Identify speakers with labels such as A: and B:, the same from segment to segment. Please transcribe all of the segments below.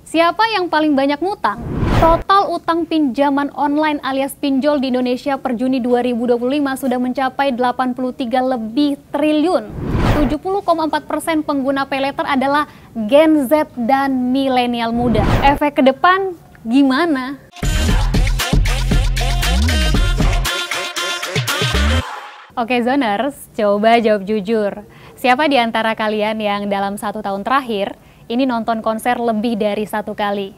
A: Siapa yang paling banyak ngutang? Total utang pinjaman online alias pinjol di Indonesia per Juni 2025 sudah mencapai 83 lebih triliun. 70,4% pengguna paylater adalah Gen Z dan milenial muda. Efek ke depan gimana? Oke Zoners, coba jawab jujur. Siapa di antara kalian yang dalam 1 tahun terakhir ini nonton konser lebih dari 1 kali?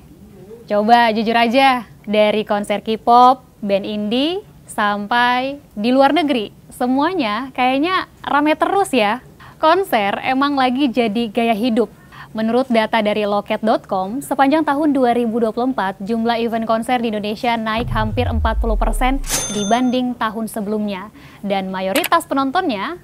A: Coba jujur aja, dari konser K-pop, band indie, sampai di luar negeri. Semuanya kayaknya rame terus ya. Konser emang lagi jadi gaya hidup. Menurut data dari loket.com, sepanjang tahun 2024, jumlah event konser di Indonesia naik hampir 40% dibanding tahun sebelumnya. Dan mayoritas penontonnya,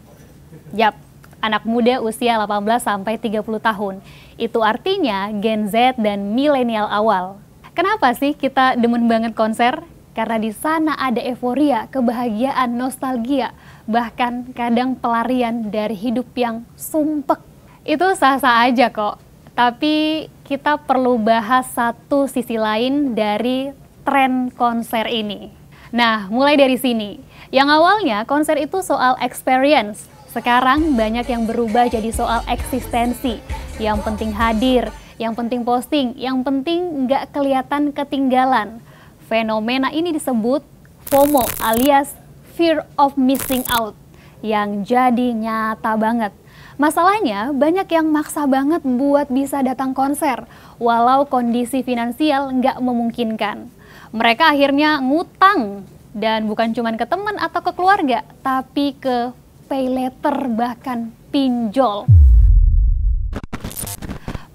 A: anak muda usia 18 sampai 30 tahun. Itu artinya Gen Z dan milenial awal. Kenapa sih kita demen banget konser? Karena di sana ada euforia, kebahagiaan, nostalgia, bahkan kadang pelarian dari hidup yang sumpek. Itu sah-sah aja kok. Tapi kita perlu bahas satu sisi lain dari tren konser ini. Nah, mulai dari sini. Yang awalnya konser itu soal experience. Sekarang banyak yang berubah jadi soal eksistensi. Yang penting hadir, yang penting posting, yang penting nggak kelihatan ketinggalan. Fenomena ini disebut FOMO alias Fear of Missing Out yang jadi nyata banget. Masalahnya banyak yang maksa banget buat bisa datang konser walau kondisi finansial nggak memungkinkan. Mereka akhirnya ngutang dan bukan cuma ke teman atau ke keluarga, tapi ke paylater bahkan pinjol.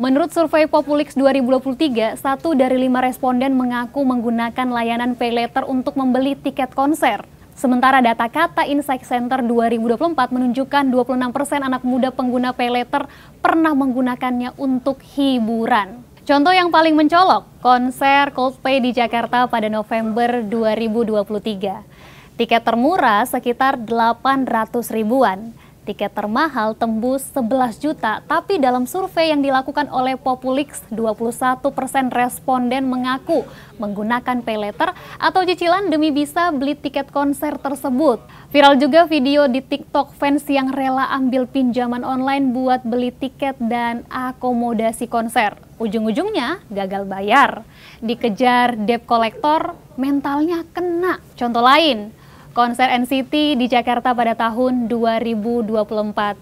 A: Menurut survei Populix 2023, 1 dari 5 responden mengaku menggunakan layanan paylater untuk membeli tiket konser. Sementara data Kata Insight Center 2024 menunjukkan 26% anak muda pengguna paylater pernah menggunakannya untuk hiburan. Contoh yang paling mencolok, konser Coldplay di Jakarta pada November 2023. Tiket termurah sekitar 800 ribuan. Tiket termahal tembus 11 juta, tapi dalam survei yang dilakukan oleh Populix, 21% responden mengaku menggunakan paylater atau cicilan demi bisa beli tiket konser tersebut. Viral juga video di TikTok fans yang rela ambil pinjaman online buat beli tiket dan akomodasi konser. Ujung-ujungnya gagal bayar. Dikejar debt collector, mentalnya kena. Contoh lain, konser NCT di Jakarta pada tahun 2024.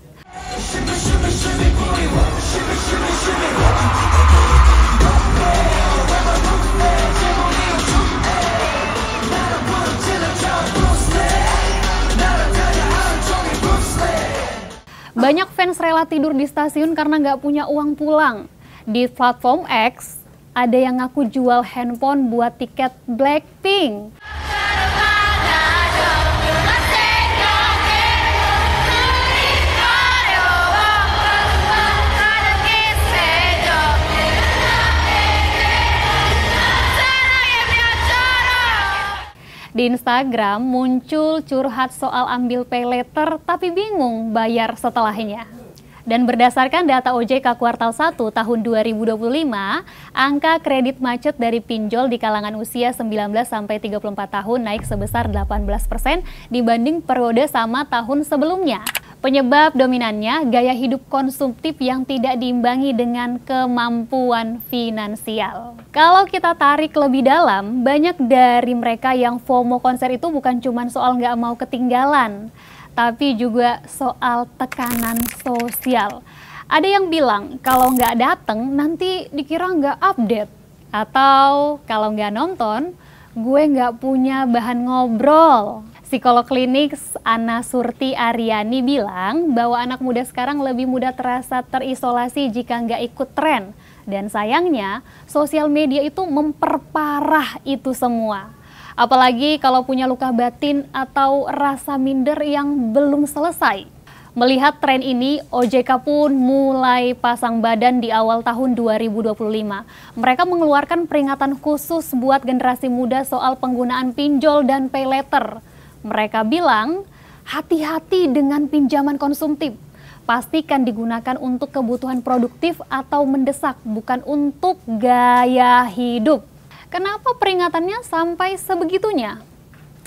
A: Banyak fans rela tidur di stasiun karena nggak punya uang pulang. Di platform X, ada yang ngaku jual handphone buat tiket Blackpink. Di Instagram muncul curhat soal ambil paylater tapi bingung bayar setelahnya. Dan berdasarkan data OJK kuartal 1 tahun 2025, angka kredit macet dari pinjol di kalangan usia 19 sampai 34 tahun naik sebesar 18% dibanding periode sama tahun sebelumnya. Penyebab dominannya gaya hidup konsumtif yang tidak diimbangi dengan kemampuan finansial. Kalau kita tarik lebih dalam, banyak dari mereka yang FOMO konser itu bukan cuma soal nggak mau ketinggalan, tapi juga soal tekanan sosial. Ada yang bilang kalau nggak dateng nanti dikira nggak update. Atau kalau nggak nonton, gue nggak punya bahan ngobrol. Psikolog klinik Anna Surti Aryani bilang bahwa anak muda sekarang lebih mudah terasa terisolasi jika nggak ikut tren. Dan sayangnya, sosial media itu memperparah itu semua. Apalagi kalau punya luka batin atau rasa minder yang belum selesai. Melihat tren ini, OJK pun mulai pasang badan di awal tahun 2025. Mereka mengeluarkan peringatan khusus buat generasi muda soal penggunaan pinjol dan paylater. Mereka bilang, hati-hati dengan pinjaman konsumtif. pastikan digunakan untuk kebutuhan produktif atau mendesak, bukan untuk gaya hidup. Kenapa peringatannya sampai sebegitunya?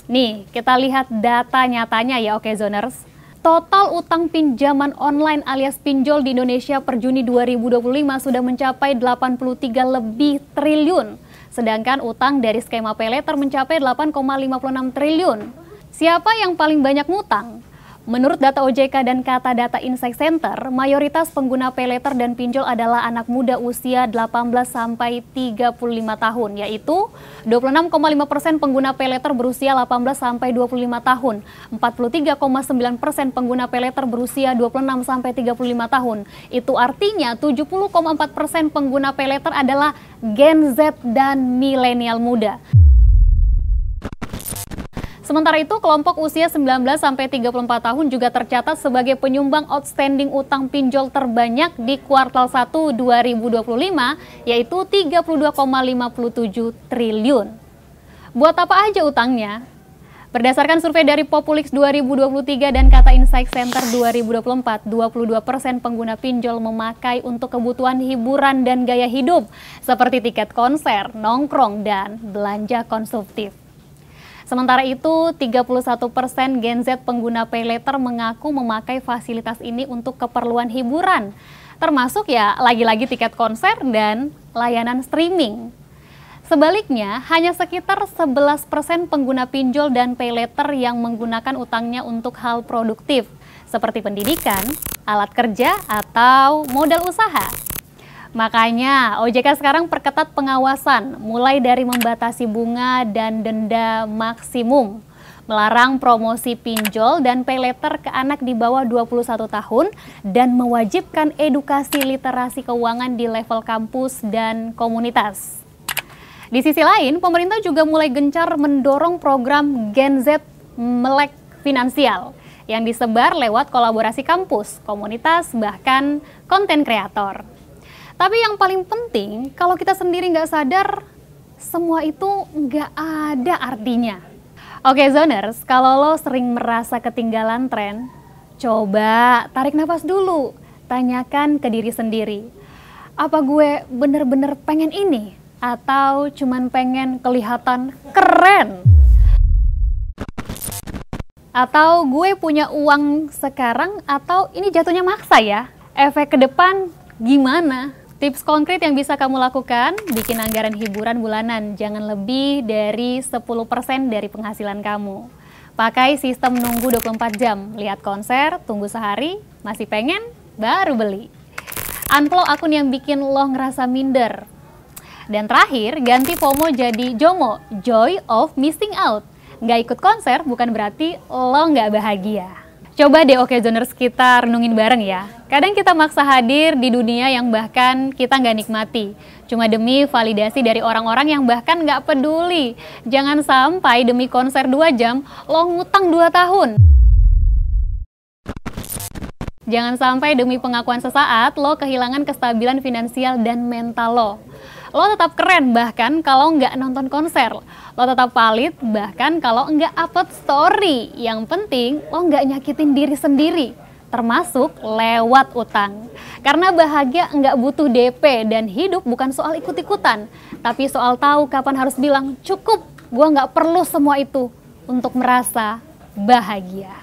A: Nih, kita lihat data nyatanya ya Okezoners. Total utang pinjaman online alias pinjol di Indonesia per Juni 2025 sudah mencapai 83 lebih triliun. Sedangkan utang dari skema paylater mencapai 8,56 triliun. Siapa yang paling banyak ngutang? Menurut data OJK dan Kata Data Insight Center, mayoritas pengguna paylater dan pinjol adalah anak muda usia 18 sampai 35 tahun, yaitu 26,5% pengguna paylater berusia 18 sampai 25 tahun, 43,9% pengguna paylater berusia 26 sampai 35 tahun. Itu artinya 70,4% pengguna paylater adalah Gen Z dan milenial muda. Sementara itu, kelompok usia 19 sampai 34 tahun juga tercatat sebagai penyumbang outstanding utang pinjol terbanyak di kuartal 1 2025, yaitu 32,57 triliun. Buat apa aja utangnya? Berdasarkan survei dari Populix 2023 dan Kata Insight Center 2024, 22% pengguna pinjol memakai untuk kebutuhan hiburan dan gaya hidup, seperti tiket konser, nongkrong, dan belanja konsumtif. Sementara itu, 31% Gen Z pengguna paylater mengaku memakai fasilitas ini untuk keperluan hiburan, termasuk ya lagi-lagi tiket konser dan layanan streaming. Sebaliknya, hanya sekitar 11% pengguna pinjol dan paylater yang menggunakan utangnya untuk hal produktif, seperti pendidikan, alat kerja, atau modal usaha. Makanya OJK sekarang perketat pengawasan, mulai dari membatasi bunga dan denda maksimum, melarang promosi pinjol dan paylater ke anak di bawah 21 tahun, dan mewajibkan edukasi literasi keuangan di level kampus dan komunitas. Di sisi lain, pemerintah juga mulai gencar mendorong program Gen Z Melek Finansial yang disebar lewat kolaborasi kampus, komunitas, bahkan konten kreator. Tapi yang paling penting, kalau kita sendiri nggak sadar, semua itu nggak ada artinya. Oke Zoners, kalau lo sering merasa ketinggalan tren, coba tarik nafas dulu, tanyakan ke diri sendiri. Apa gue bener-bener pengen ini? Atau cuman pengen kelihatan keren? Atau gue punya uang sekarang, atau ini jatuhnya maksa ya? Efek ke depan gimana? Tips konkret yang bisa kamu lakukan, bikin anggaran hiburan bulanan, jangan lebih dari 10% dari penghasilan kamu. Pakai sistem nunggu 24 jam, lihat konser, tunggu sehari, masih pengen, baru beli. Unfollow akun yang bikin lo ngerasa minder. Dan terakhir, ganti FOMO jadi JOMO, Joy of Missing Out. Nggak ikut konser bukan berarti lo nggak bahagia. Coba deh Okezoners kita renungin bareng ya. Kadang kita maksa hadir di dunia yang bahkan kita nggak nikmati. Cuma demi validasi dari orang-orang yang bahkan nggak peduli. Jangan sampai demi konser 2 jam, lo ngutang 2 tahun. Jangan sampai demi pengakuan sesaat, lo kehilangan kestabilan finansial dan mental lo. Lo tetap keren bahkan kalau nggak nonton konser. Lo tetap valid bahkan kalau nggak upload story. Yang penting lo nggak nyakitin diri sendiri, termasuk lewat utang. Karena bahagia nggak butuh DP dan hidup bukan soal ikut-ikutan, tapi soal tahu kapan harus bilang cukup, gua nggak perlu semua itu untuk merasa bahagia.